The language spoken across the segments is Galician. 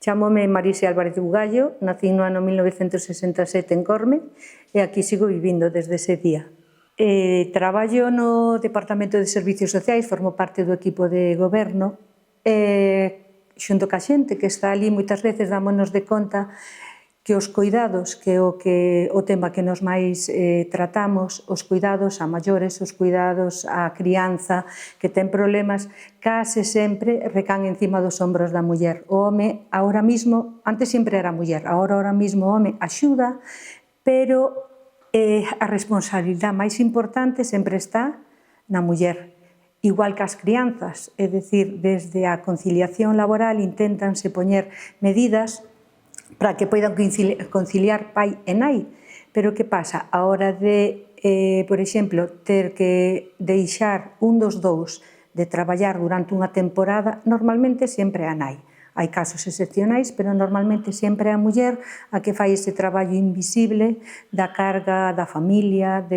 Chámome Marisa Álvarez Bugallo, nací no ano 1967 en Corme e aquí sigo vivindo desde ese día. Traballo no Departamento de Servicios Sociais, formo parte do equipo de goberno e xunto ca xente que está ali moitas veces dámonos de conta que os cuidados, que é o tema que nos máis tratamos, os cuidados a maiores, os cuidados á crianza que ten problemas, case sempre recaen encima dos ombros da muller. O home, ahora mismo, antes sempre era a muller, ahora mismo o home axuda, pero a responsabilidade máis importante sempre está na muller. Igual que as crianzas, é dicir, desde a conciliación laboral intentanse poñer medidas para que poidan conciliar pai e nai. Pero que pasa? A hora de, por exemplo, ter que deixar un dos dous de traballar durante unha temporada, normalmente sempre a nai. Hai casos excepcionais, pero normalmente sempre a muller a que fai ese traballo invisible da carga da familia,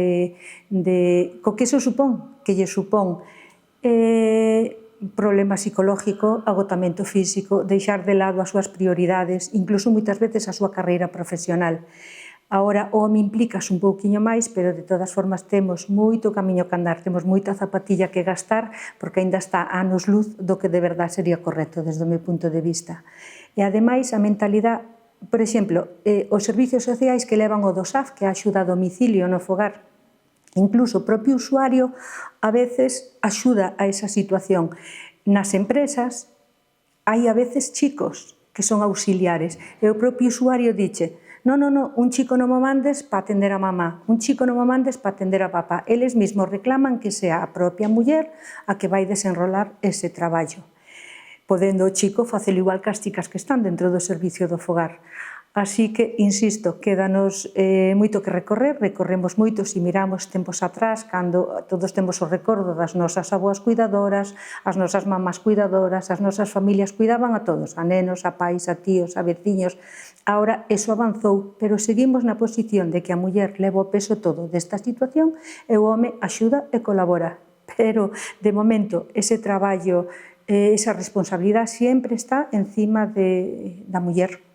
co que iso supón, que lle supón problema psicológico, agotamento físico, deixar de lado as súas prioridades, incluso moitas veces a súa carreira profesional. Ahora, o home implícase un pouquiño máis, pero de todas formas temos moito camiño que andar, temos moita zapatilla que gastar, porque aínda está a anos luz do que de verdade sería correcto desde o meu punto de vista. E ademais, a mentalidade, por exemplo, os servicios sociais que levan o DOSAF, que é a axuda a domicilio no fogar, incluso o propio usuario a veces axuda a esa situación. Nas empresas hai a veces chicos que son auxiliares e o propio usuario diche non, un chico non mo mandes para atender a mamá, un chico non mo mandes para atender a papá. Eles mesmos reclaman que sea a propia muller a que vai desenrolar ese traballo, podendo o chico facelo igual que as chicas que están dentro do servicio do fogar. Así que, insisto, quédanos moito que recorrer, recorremos moito se miramos tempos atrás, cando todos temos o recordo das nosas avoas cuidadoras, as nosas mamás cuidadoras, as nosas familias cuidaban a todos, a nenos, a pais, a tíos, a veciños. Ahora, eso avanzou, pero seguimos na posición de que a muller leva o peso todo desta situación e o home axuda e colabora. Pero, de momento, ese traballo, esa responsabilidade sempre está encima da muller.